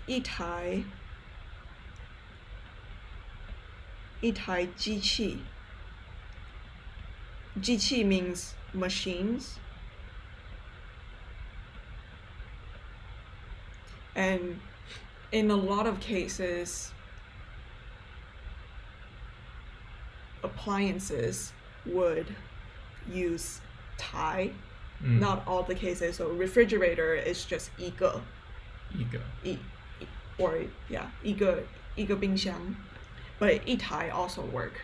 一台机器. 机器 means machines. And in a lot of cases, appliances would use 台. Not all the cases. So refrigerator is just 一个. 一个冰箱. But 一台 also work.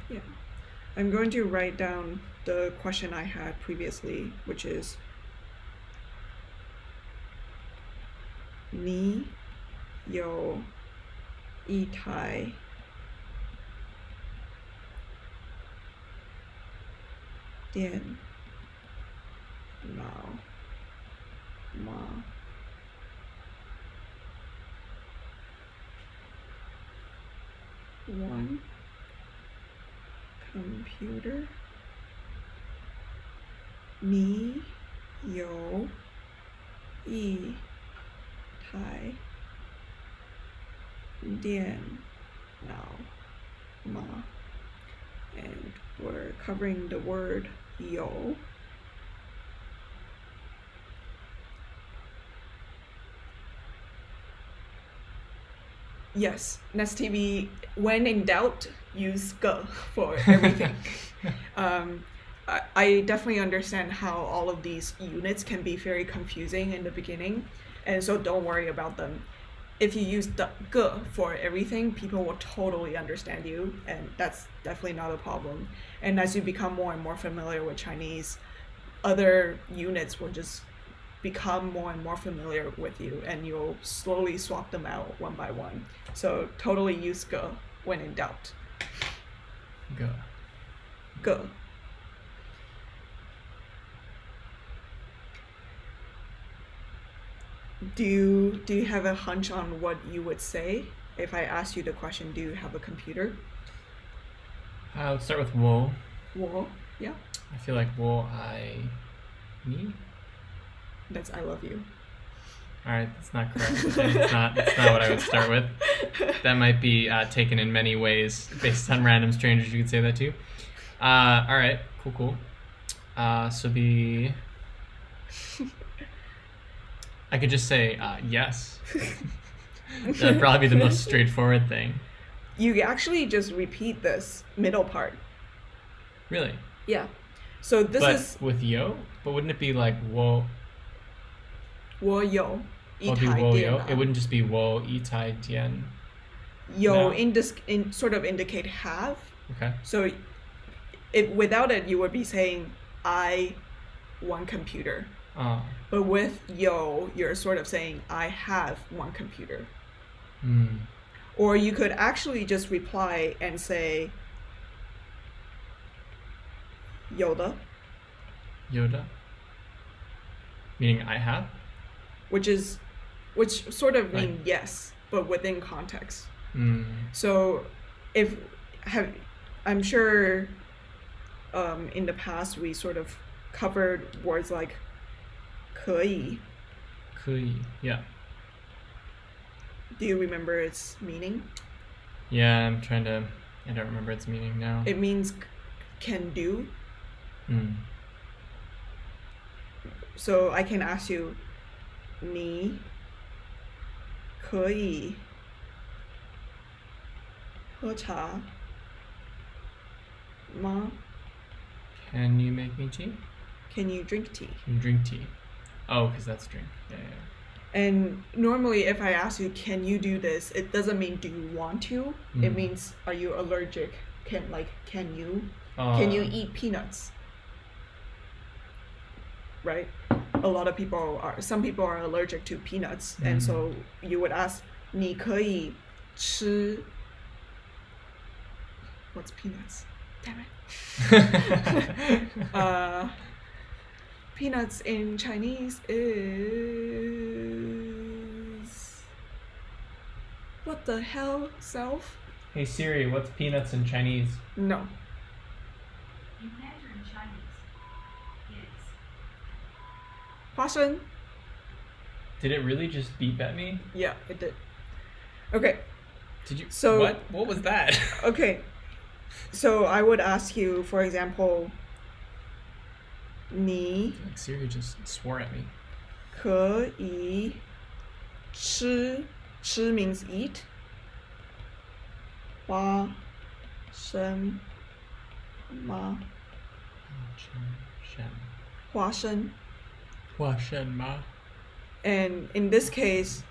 Yeah. I'm going to write down the question I had previously, which is 你有一台电脑吗? One computer. 你有一台电脑吗? And we're covering the word 有. Yes, Nest TV, when in doubt, use 个 for everything. I definitely understand how all of these units can be very confusing in the beginning, and so don't worry about them. If you use the 个 for everything, people will totally understand you, and that's definitely not a problem. And as you become more and more familiar with Chinese, other units will just become more and more familiar with you, and you'll slowly swap them out one by one. So totally use 个 when in doubt. 个. Do you have a hunch on what you would say if I asked you the question, do you have a computer? Let's start with 我. 我, yeah. I feel like 我爱你. That's I love you. Alright, that's not correct. That's not what I would start with. That might be taken in many ways based on random strangers. You could say that too. Alright, cool. So I could just say yes. That'd probably be the most straightforward thing. You actually just repeat this middle part. Really? Yeah. So this is with 有? But wouldn't it be like 我? 我有一台电脑. 我有? It wouldn't just be 我一台电. 有 No. sort of indicate have. Okay. So without it, you would be saying I one computer. But with 有, you're sort of saying I have one computer. Or you could actually just reply and say 有的. Yoda? Meaning I have? Which sort of mean yes, but within context. So I'm sure in the past we sort of covered words like 可以. 可以, yeah. Do you remember its meaning? Yeah, I don't remember its meaning now. It means can do. So I can ask you, 你可以喝茶吗? Can you make me tea? Can you drink tea? Can you drink tea? Oh, because that's drink. Yeah. And normally if I ask you, can you do this? It doesn't mean do you want to. It means are you allergic? Can you? Can you eat peanuts? Right? Some people are allergic to peanuts, and so you would ask 你可以吃 What's peanuts? Damn it. Peanuts in Chinese is what the hell, self? Hey Siri, what's peanuts in Chinese? No. In Mandarin Chinese, 花生. Did it really just beep at me? Yeah, it did. Okay. Did you? So What was that? Okay. So I would ask you, for example, 你 Like Siri just swore at me. 可以吃 means eat 花生吗？花生. 花生吗？ And in this case,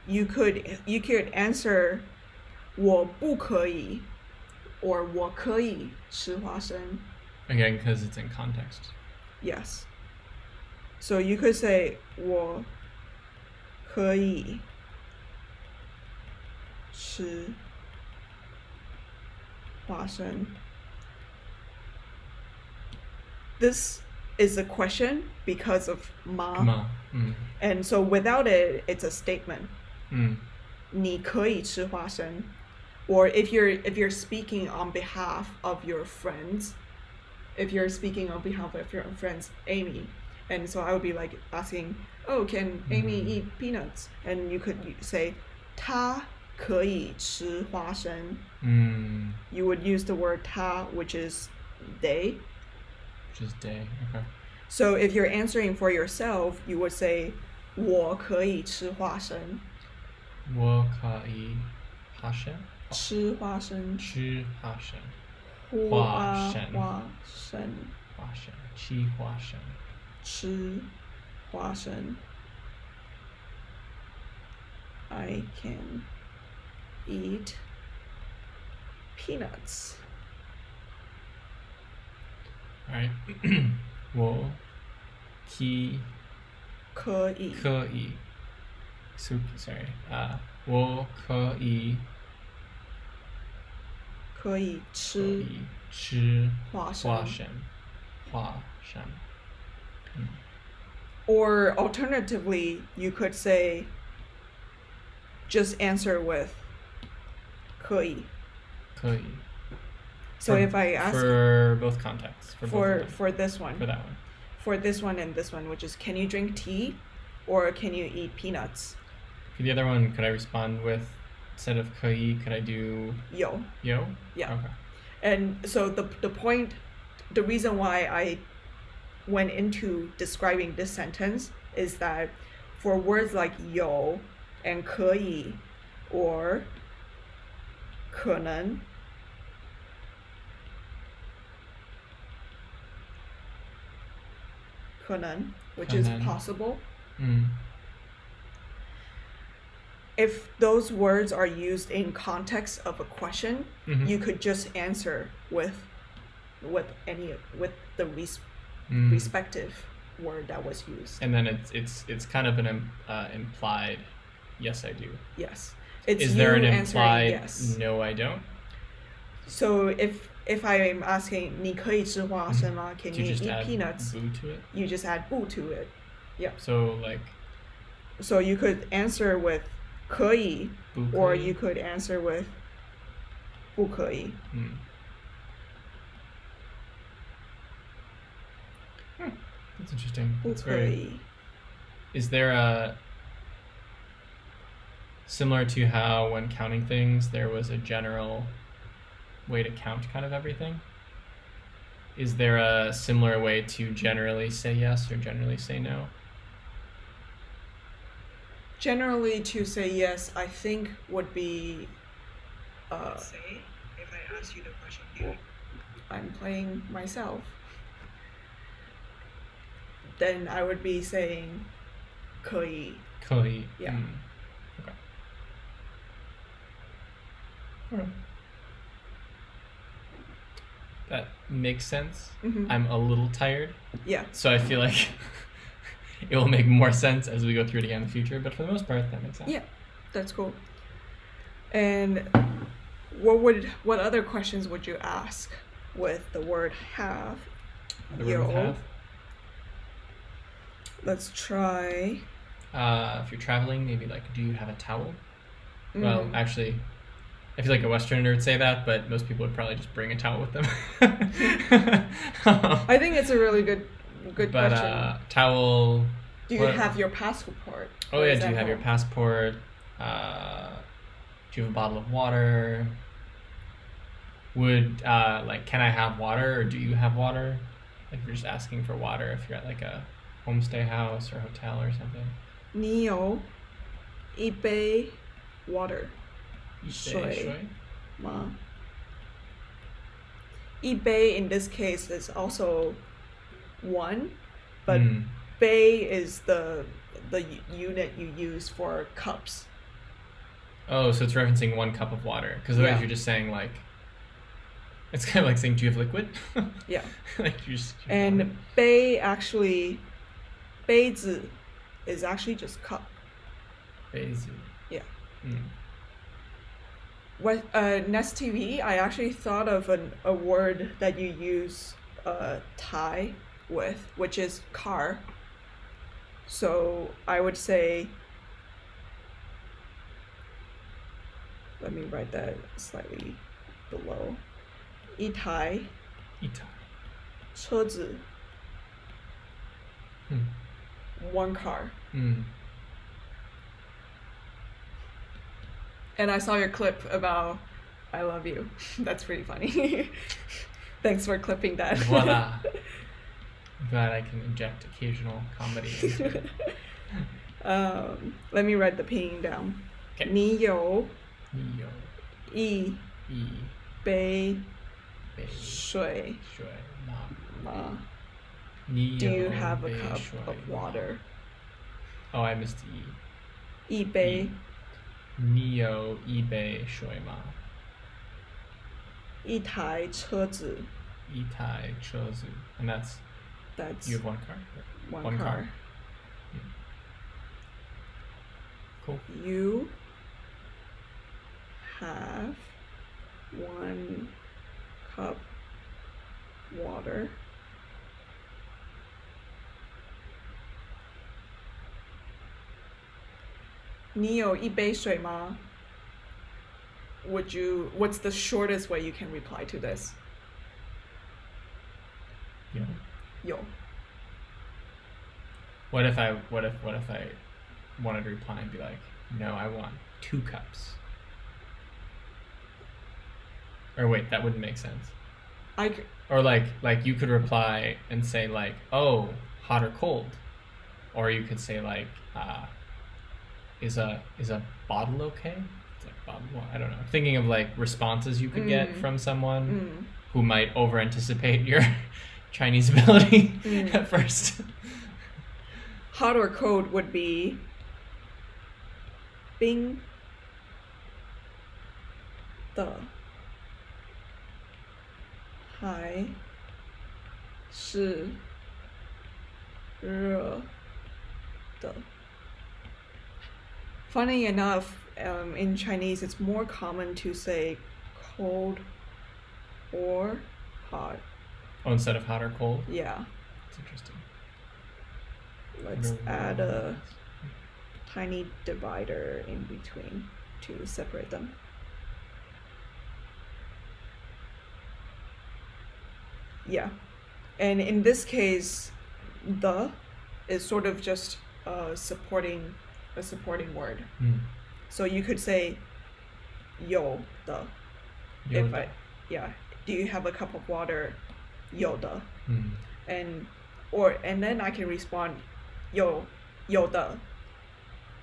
you could answer 我不可以 or 我可以吃花生. Again, because it's in context. Yes. So you could say 我可以吃花生. This is a question because of ma. Ma. And so without it, it's a statement. 你可以吃花生. Or if you're speaking on behalf of your friends, if you're speaking on behalf of your friends, Amy, and so I would be like asking, oh, can Amy eat peanuts? And you could say, 她可以吃花生. You would use the word 她, which is they. Which is day. Okay. So if you're answering for yourself, you would say, 我可以吃花生. 我可以花生。吃花生。吃花生。花生。花生。花生。吃花生。吃花生. I can eat peanuts. All right. 我可以 sorry. 我可以吃花生. Or alternatively, you could say, just answer with 可以. So if I ask for both contexts, for this one, for that one, for this one and this one, which is, can you drink tea, or can you eat peanuts? For the other one, could I respond with, instead of 可以, could I do 有? Yeah. Okay. And so the point, the reason why I went into describing this sentence is that for words like 有 and 可以 or 可能, which is possible. If those words are used in context of a question, you could just answer with the respective word that was used. And then it's kind of an implied yes I do. Yes. It's is there an implied yes. No I don't? So if I am asking 你可以吃花生吗? Can you eat peanuts? Boo to it? You just add 不 to it. Yeah. So you could answer with 可以 or you could answer with 不可以. That's interesting. 不可以. Is there a similar to how when counting things there was a general way to count kind of everything? Is there a similar way to generally say yes or generally say no? Generally to say yes, I think would be say, if I ask you the question here, I'm playing myself, then I would be saying 可以. 可以. Yeah. Okay. Alright. That makes sense. I'm a little tired. Yeah. So I feel like it will make more sense as we go through it again in the future, but for the most part, that makes sense. Yeah, that's cool. And what other questions would you ask with the word have? The word have? Let's try. If you're traveling, maybe like, do you have a towel? Well, actually, I feel like a Westerner would say that, but most people would probably just bring a towel with them. I think it's a really good question. Towel, Do you have your passport? Oh Or yeah, is do you that have your home? passport? Do you have a bottle of water? Would like, can I have water, or do you have water? Like, you're just asking for water if you're at like a homestay house or hotel or something. 你有一杯 water 水水吗？一杯 in this case is also one, but 杯 is the unit you use for cups. Oh, so it's referencing 1 cup of water. Because otherwise Yeah. you're just saying like, it's kind of like saying, do you have liquid? Yeah. Like you just. And 杯 actually, 杯子 is actually just cup. 杯子. Yeah. Mm. With Nest TV, I actually thought of a word that you use tie with, which is car. So I would say, let me write that slightly below. 一台一台.车子 one car. And I saw your clip about I love you. That's pretty funny. Thanks for clipping that. Voila. I'm glad I can inject occasional comedy into it. Let me write the pinyin down. Okay. 你有你有一一杯杯水水吗? 吗? 你 Do 有 you have a 杯 cup 水 of 吗? water? Oh, I missed 一.一杯你有一杯水吗? 一台车子一台车子. And that's, That's you have 1 car? one car. Cool. You have 1 cup water.你有一杯水吗? What's the shortest way you can reply to this? 有. 有. What if I wanted to reply and be like, no, I want 2 cups? Or wait, that wouldn't make sense. Or like you could reply and say like, oh, hot or cold, or you could say like, is a bottle okay? It's like bottle. Well, I don't know. Thinking of like responses you could get from someone who might over anticipate your Chinese ability at first. Hot or cold would be 冰的还是热的? Funny enough, in Chinese, it's more common to say cold or hot. Oh, instead of hot or cold? Yeah. That's interesting. Let's add a tiny divider in between to separate them. Yeah. And in this case, the is sort of just a supporting word. So you could say 有的. If I, yeah, do you have a cup of water? 有的. And then I can respond 有的.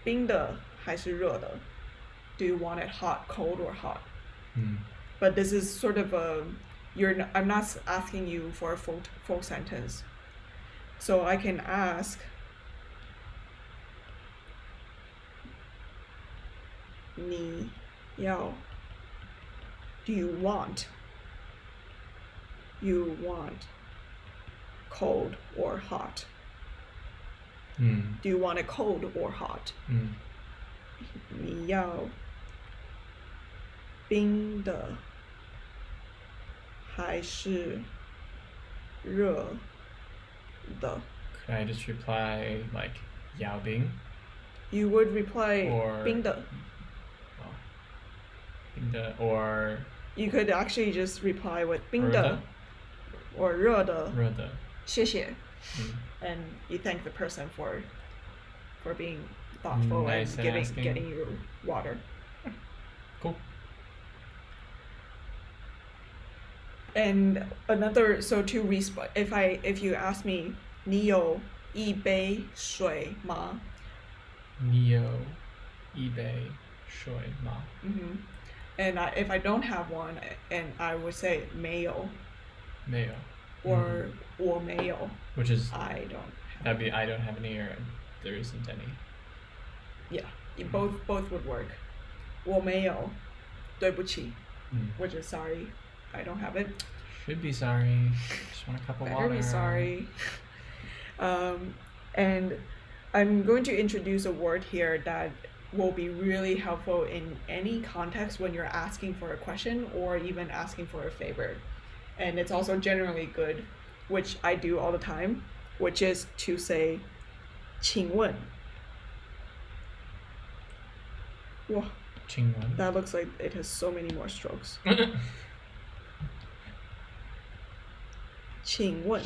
冰的还是热的? Do you want it hot, cold, or hot? But this is sort of I'm not asking you for a full sentence. So I can ask 你要 do you want cold or hot? Do you want it cold or hot? 你要冰的还是热的? Could I just reply like Yao Bing? You would reply Or 冰的. Or You could actually just reply with 冰的 热的? or 热的. 热的. 谢谢. And you thank the person for for being thoughtful Nice and and asking. getting you water. Cool. And another, so to respond, if you ask me, 你有一杯水吗? 你有一杯水吗? Mm-hmm. And if I don't have one, and I would say 没有没有. or 我没有, Which is I don't. that'd be I don't have any or there isn't any. Yeah, both would work. 我没有对不起, which is sorry, I don't have it. Should be sorry. Just want a cup of Better water. be sorry. And I'm going to introduce a word here that will be really helpful in any context when you're asking for a question or even asking for a favor. And it's also generally good, which I do all the time, which is to say 请问. Whoa, 请问. that looks like it has so many more strokes. 请问.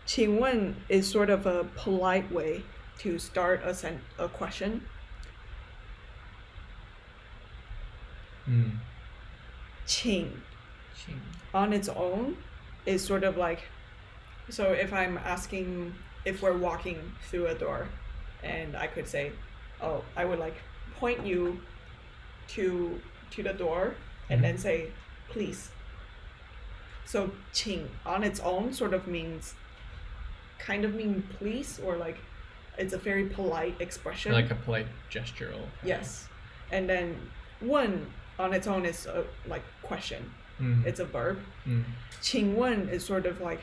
请问 is sort of a polite way to start a question. 请 on its own is sort of like, so if I'm asking if we're walking through a door and I could say, oh, I would like point you to the door and then say, please. So 请 on its own sort of means please, or like it's a very polite expression. Like a polite gestural. Yes. And then 问 on its own is a like question. It's a verb. 请问 is sort of like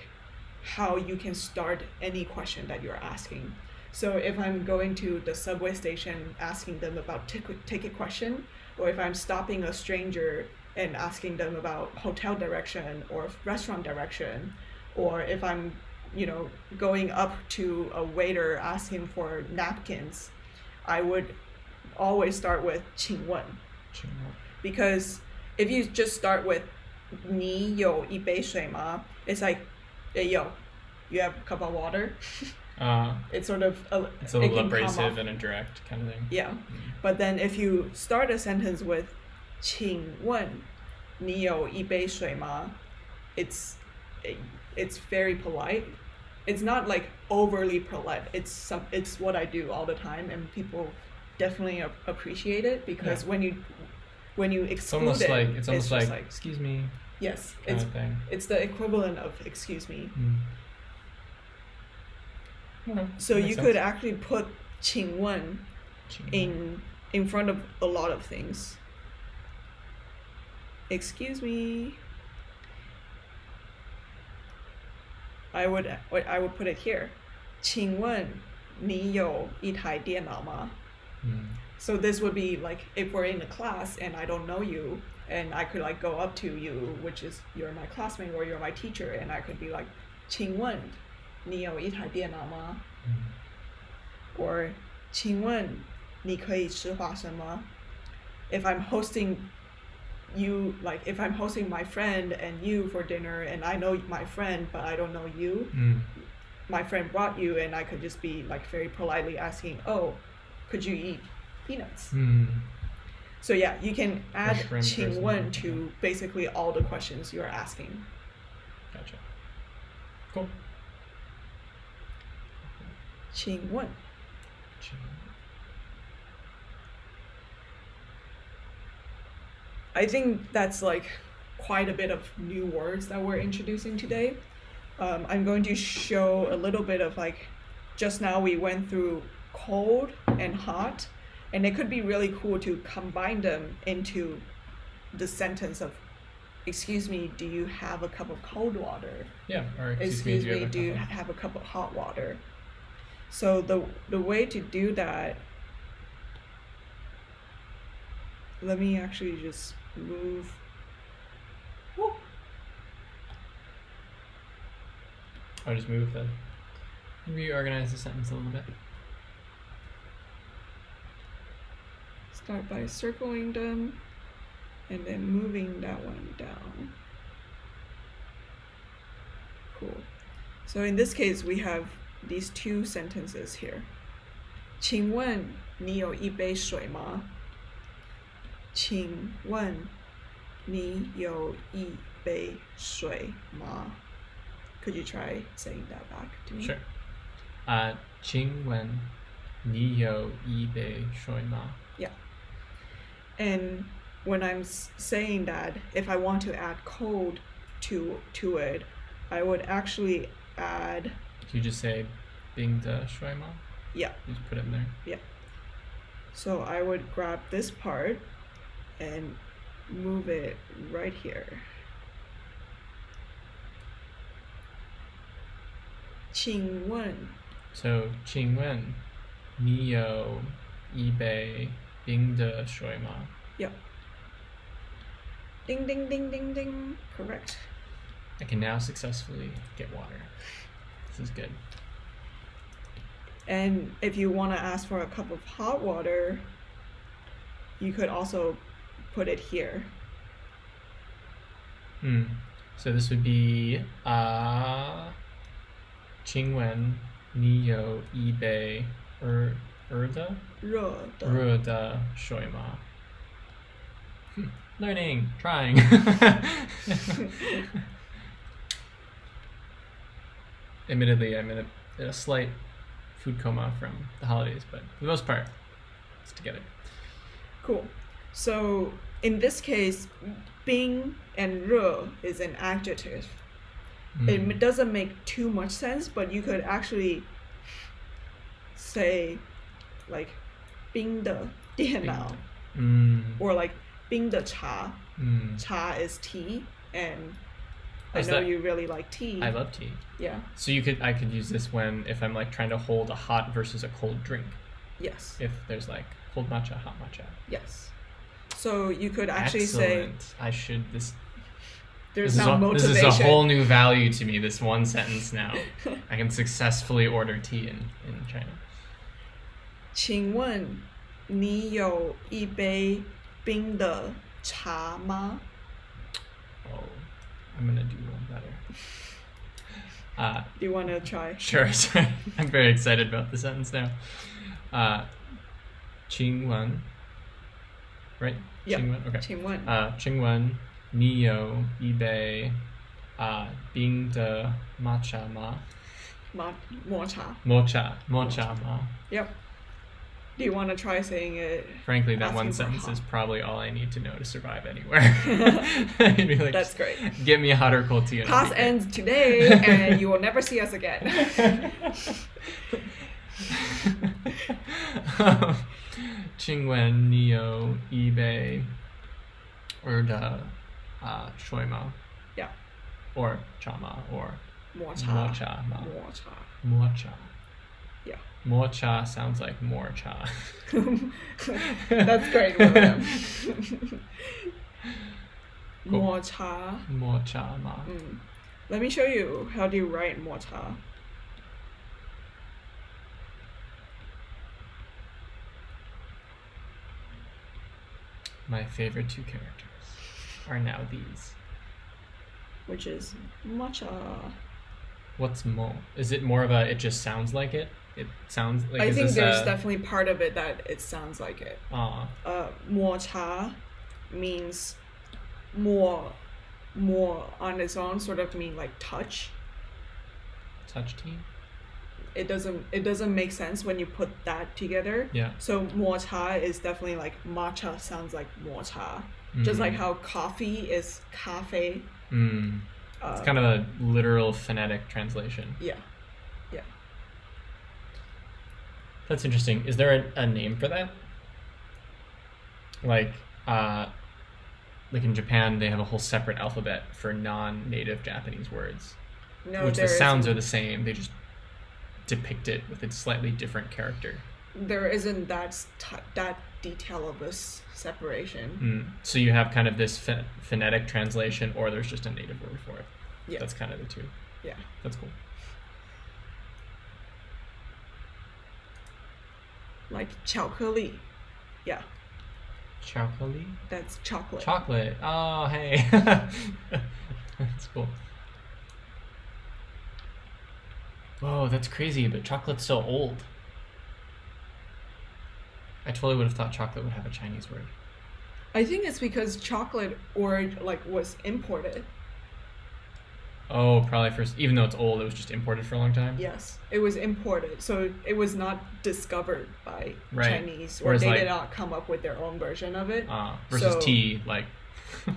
how you can start any question that you're asking. So if I'm going to the subway station asking them about ticket question, or if I'm stopping a stranger and asking them about hotel direction or restaurant direction, or if I'm, going up to a waiter asking for napkins, I would always start with 请问. Because if you just start with 你有一杯水吗? It's like, hey, yo, you have a cup of water? It's sort of it's a little abrasive and indirect kind of thing. Yeah. But then if you start a sentence with 请问你有一杯水吗? It's very polite. It's not like overly polite. It's what I do all the time, and people definitely appreciate it, because when you exclude it's almost like like excuse me. Yes, kind of thing. It's the equivalent of excuse me. Okay, so you sense. could actually put 请问 in front of a lot of things. Excuse me. I would put it here. 请问你有一台电脑吗? So this would be like if we're in a class and I don't know you, and I could like go up to you, which is you're my classmate or you're my teacher, and I could be like 请问你有一台电脑吗? Or 请问你可以吃花生吗? If I'm hosting you, like if I'm hosting my friend and you for dinner, and I know my friend but I don't know you, my friend brought you, and I could just be like very politely asking, oh, could you eat peanuts? So yeah, you can add 请问 to basically all the questions you're asking. Gotcha. Cool. 请问. I think that's like quite a bit of new words that we're introducing today. I'm going to show a little bit of like, just now we went through cold and hot, and it could be really cool to combine them into the sentence of, excuse me, do you have a cup of cold water? Yeah, or excuse me, do you have a cup of hot water? So the way to do that, let me actually just move. Whoop. I'll just move the. Reorganize the sentence a little bit. Start by circling them and then moving that one down. Cool. So in this case, we have these two sentences here. 请问你有一杯水吗？请问你有一杯水吗？ Could you try saying that back to me? Sure. 请问你有一杯水吗？ Yeah. And when I'm saying that, if I want to add cold to it, I would actually add. You just say 冰的水吗? Yeah. You just put it in there. Yeah. So I would grab this part and move it right here. 请问 So 请问你有一杯冰的水吗? Yeah. Ding ding ding ding ding. Correct. I can now successfully get water. This is good. And if you want to ask for a cup of hot water, you could also put it here. So this would be 请问你有一杯热的水吗? Learning, trying. Admittedly, I'm in a slight food coma from the holidays, but for the most part, it's together. Cool. So in this case, 冰 and 热 is an adjective. It doesn't make too much sense, but you could actually say like 冰的电脑 or like 冰的茶. Cha is tea, and I know you really like tea. I love tea. Yeah. So I could use this if I'm like trying to hold a hot versus a cold drink. Yes. If there's like cold matcha, hot matcha. Yes. So you could actually Excellent. say. There's now motivation. This is a whole new value to me, this one sentence now. I can successfully order tea in China. 请问你有一杯冰的茶吗? Oh, I'm gonna do one better. Do you want to try? Sure, sorry. I'm very excited about the sentence now. 请问 Right? Yeah. 请问 Okay. 请问请问你有一杯冰的matcha吗? Mocha. Mocha ma. Yep. Do you want to try saying it? Frankly, that one asking for sentence hot? is probably all I need to know to survive anywhere. You'd be like, That's great. Get me a hot or cold tea. And Class ends today, and you will never see us again. 请问你有一杯热的水吗? Yeah. Or cha ma, or Mocha. mocha ma. Mocha. Yeah. Mocha sounds like more cha. That's great, William. Cool. Mocha. Mocha ma. Let me show you how do you write mocha. My favorite two characters are now these. Which is matcha. What's mo? Is it more of a it just sounds like it? It sounds like I think there's definitely part of it that it sounds like it. Mocha means more on its own, sort of mean like touch. Touch tea? It doesn't make sense when you put that together. Yeah. So mocha is definitely like matcha sounds like mocha. Just like how coffee is cafe. It's kind of a literal phonetic translation. Yeah. Yeah. That's interesting. Is there a name for that? Like in Japan, they have a whole separate alphabet for non-native Japanese words. No, which the sounds are the same. They just depict it with a slightly different character. There isn't that detail of this separation. So you have kind of this phonetic translation, or there's just a native word for it. Yeah. That's kind of the two. Yeah. That's cool. Like 巧克力. Yeah. Chocolate? That's chocolate. Chocolate. Oh, hey. That's cool. Whoa, that's crazy, but chocolate's so old. I totally would have thought chocolate would have a Chinese word. I think it's because chocolate was imported. Oh, probably first, even though it's old, it was just imported for a long time? Yes, it was imported, so it was not discovered by Chinese, or Whereas, they like, did not come up with their own version of it. Versus So- tea, like,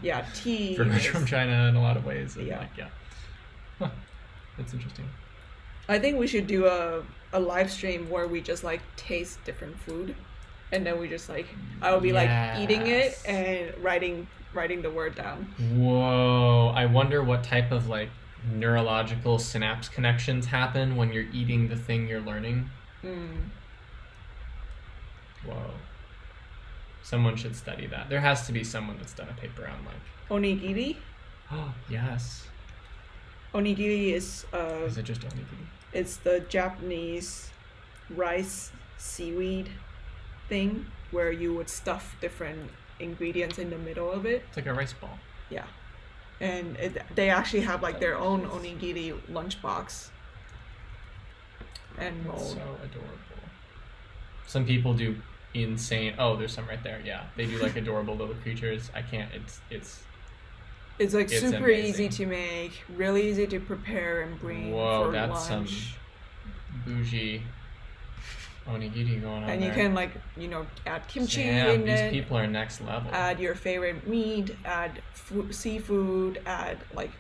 Yeah, tea. from is- China in a lot of ways. And Yeah. like, yeah. Huh. That's interesting. I think we should do a live stream where we just like taste different food, and then we just like I'll be like eating it Yes. and writing the word down. Whoa, I wonder what type of like neurological synapse connections happen when you're eating the thing you're learning. Whoa. Someone should study that. There has to be someone that's done a paper on like, Onigiri. oh, yes. Onigiri is Is it just onigiri? it's the Japanese rice seaweed thing where you would stuff different ingredients in the middle of it. It's like a rice ball. Yeah. And they actually have like their own onigiri lunchbox and It's mold. so adorable. Some people do insane. Oh, there's some right there. Yeah, they do like adorable little creatures. I can't. It's like It's super amazing. easy to make, really easy to prepare and bring Whoa, for that's some lunch. bougie onigiri going on And you there. can like add kimchi Damn, in these it. people are next level. Add your favorite meat, add seafood, add like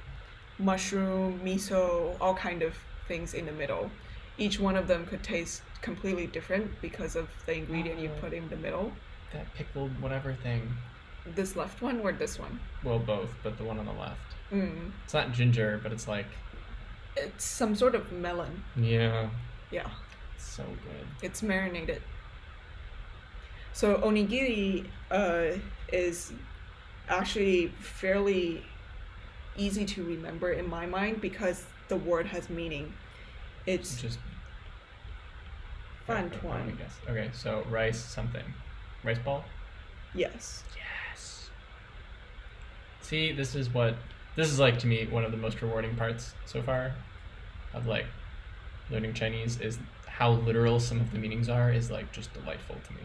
mushroom, miso, all kind of things in the middle. Each one of them could taste completely different because of the ingredient you put in the middle. That pickled whatever thing. This left one or this one? Well, both, but the one on the left. It's It's not ginger, but it's like, some sort of melon. yeah, Yeah, it's so good. it's marinated. So onigiri is actually fairly easy to remember in my mind because the word has meaning. It's Just Fan I tuan. guess. Okay, so rice something. Rice ball? Yes. Yes. See, this is like to me one of the most rewarding parts so far of like learning Chinese is how literal some of the meanings are is like just delightful to me.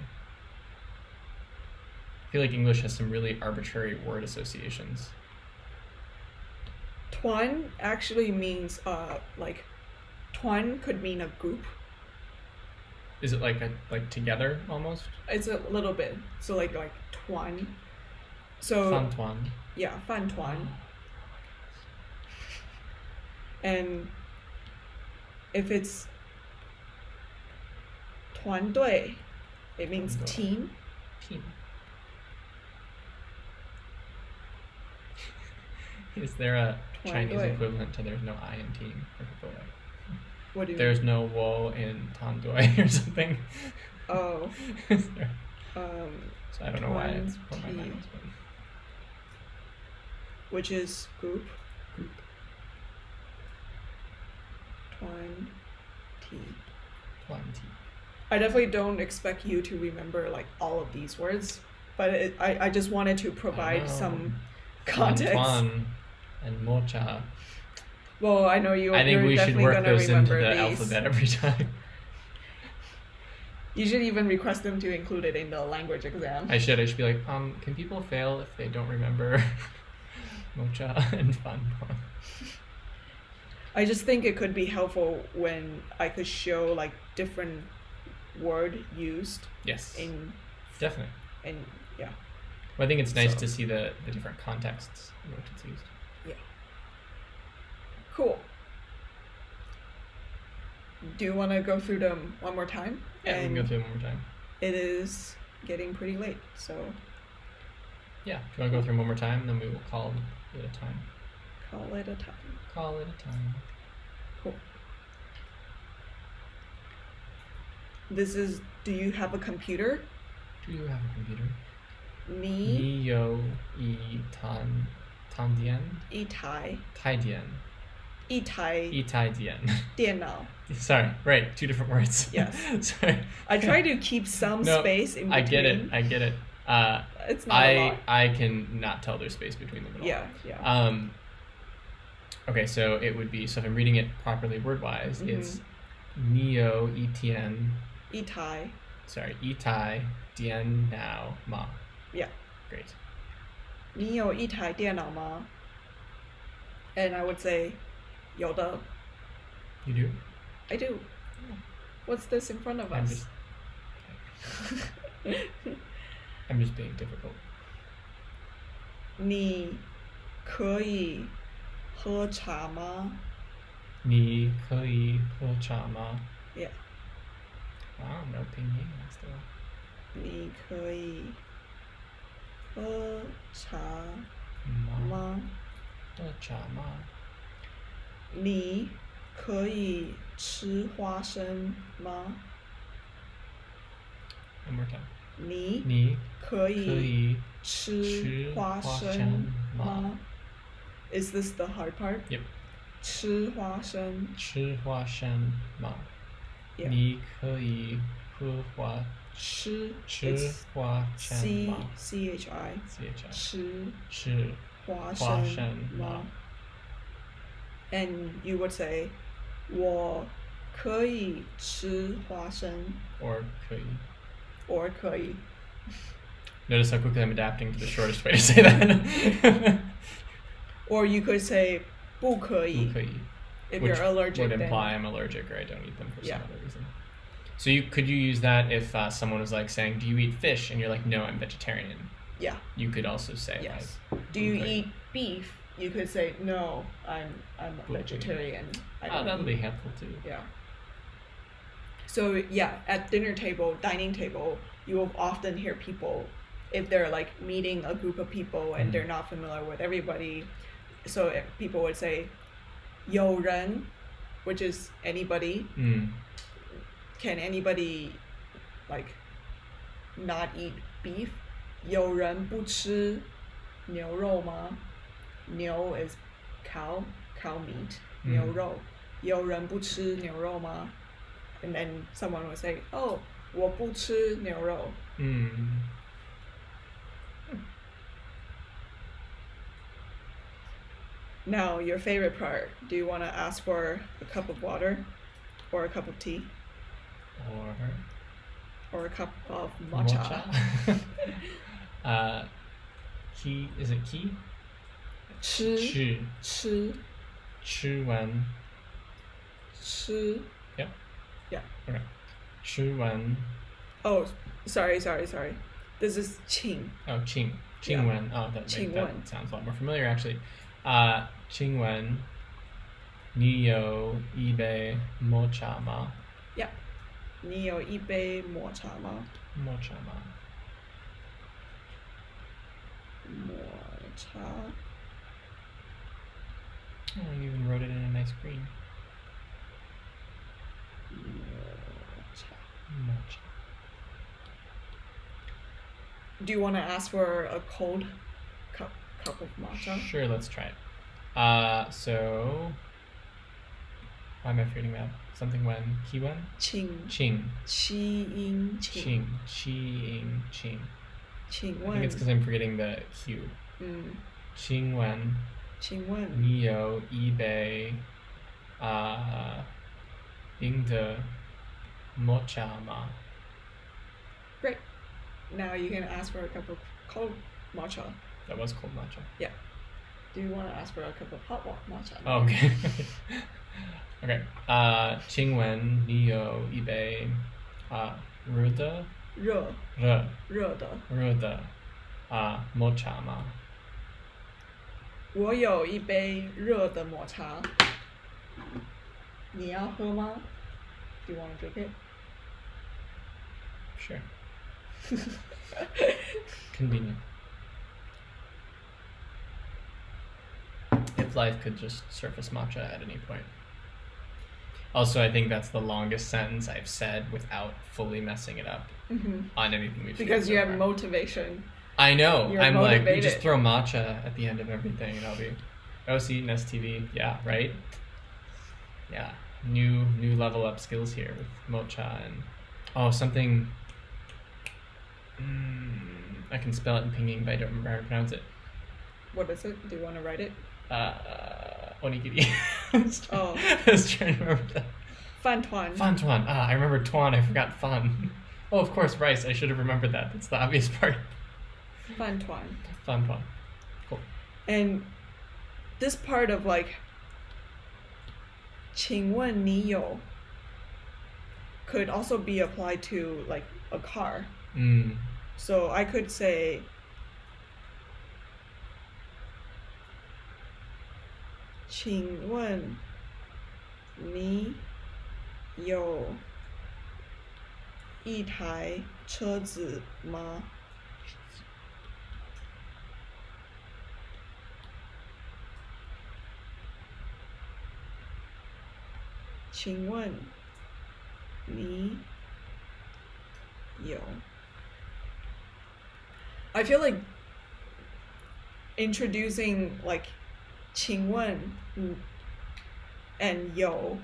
I feel like English has some really arbitrary word associations. Tuan actually means like tuan could mean a group. Is it like together almost? It's a little bit. So like tuan. So Fan tuan. yeah, fan tuan. And if it's tuan dui, it means 团队 team. Team. Is there a 团 Chinese 队 equivalent to there's no I in team? For people like, What do you there's no wo in Tandoi or something. Oh, Is there- um, so I don't know why it's Tuan what my mind team. was, but which is group. group. Tuan team. Tuan team. I definitely don't expect you to remember like all of these words, but I just wanted to provide some context. Tuan and mocha. Well, I know you. I think you're we should definitely work gonna those into remember the these. alphabet every time. You should even request them to include it in the language exam. I should be like, can people fail if they don't remember mocha and fan tuan? I just think it could be helpful when I could show like different word used Yes, in definitely. yeah. Well, I think it's nice So- to see the different contexts in which it's used. Cool. Do you want to go through them one more time? Yeah, we can go through them one more time. It is getting pretty late, so Yeah, if you want to go through them one more time, then we will call it a time. call it a time. Call it a time. Cool. This is. Do you have a computer? Do you have a computer? Ni Ni yo yi tan tan dian itai tai dian itai yi tai dian. 电脑. Sorry, right, two different words. Yes. Sorry. I try to keep some No, space in between. I get it. I get it. It's not a lot. I can not tell there's space between them at all. Yeah. Okay, so it would be, so if I'm reading it properly word-wise, Mhm. it's 你有一天 itai. sorry 一台电脑吗 Yeah. great 你有一台电脑吗 And I would say 有的 you do I do. What's this in front of I'm us? just being difficult 你可以喝茶吗你可以喝茶吗 Yeah. wow no pinyin still 你可以喝茶吗吗喝茶吗你可以吃花生吗 one more time 你你可可以吃吃花花生生吗吗 Is this the hard part? Yep 吃花生吃花生吗 Yeah. 你可以喝花吃吃 It's 花生 C 吗 C H I CHI 吃吃花花生生吗吗 And you would say 我可以吃花生 or 可以 or 可以 Notice how quickly I'm adapting to the shortest way to say that. Or you could say 不可以不可以 if which you're allergic would then imply I'm allergic or I don't eat them for Yeah. some other reason. So could you use that if someone was like saying, "Do you eat fish?" and you're like, "No, I'm vegetarian." Yeah. You could also say Yes. like, Do you 不可以 eat beef? You could say no. I'm a 不可以 vegetarian. I "Oh, don't that'll eat." be helpful too. Yeah. So yeah, at dinner table, dining table, you will often hear people if they're like meeting a group of people and they're not familiar with everybody. So people would say 有人, which is anybody. Can anybody like not eat beef? 有人不吃牛肉吗? 牛 is cow meat. 牛肉. 有人不吃牛肉吗? And then someone would say, "Oh, 我不吃牛肉." Now, your favorite part. Do you want to ask for a cup of water or a cup of tea or a cup of matcha? Key is it key? 吃吃完 Yeah. Yeah. Okay. 吃完 Oh, sorry. This is 请. Oh, 请 Yeah. 完 Oh, that请 that 问 sounds a lot more familiar actually. 请问你有一杯抹茶吗? Yeah. 你有一杯抹茶吗? 抹茶吗? 抹茶. Oh, you even wrote it in a nice green. 抹茶. 抹茶. Do you want to ask for a cold cup of matcha? Sure, let's try it. So why am I forgetting that? Something when? Kiwen? 请 Ching. 七音请 Ching. Ching. 请 I 问 think it's because I'm forgetting the Q. 请问请问你有一杯冰的抹茶吗? Great. Now you can ask for a cup of cold matcha. That was cold matcha. Do you want to ask for a cup of hot matcha? Oh, okay. Okay. 请问你有一杯热的抹茶吗? 我有一杯热的抹茶。你要喝吗? Do you want to drink it? Sure. Convenient. If life could just surface matcha at any point. Also, I think that's the longest sentence I've said without fully messing it up on anything we've Because said you so have far. motivation. I know. You're I'm like, we motivated. just throw matcha at the end of everything and I'll be OC, STV. Yeah, right? Yeah. New level up skills here with mocha and something I can spell it in Pinyin, but I don't remember how to pronounce it. What is it? Do you want to write it? Onigiri. Oh. I was trying to remember that. 饭团. Fan tuan. Ah, I remember tuan. I forgot fan. Oh, of course, rice. I should have remembered that. That's the obvious part. 饭团. Fan tuan. Cool. And this part of like 请问你有 could also be applied to like a car. Mm. So I could say 请问你有一台车子吗？请问你有 I feel like introducing like 请问 and yo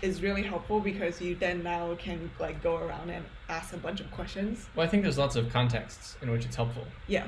is really helpful because you then now can like go around and ask a bunch of questions. Well, I think there's lots of contexts in which it's helpful. Yeah.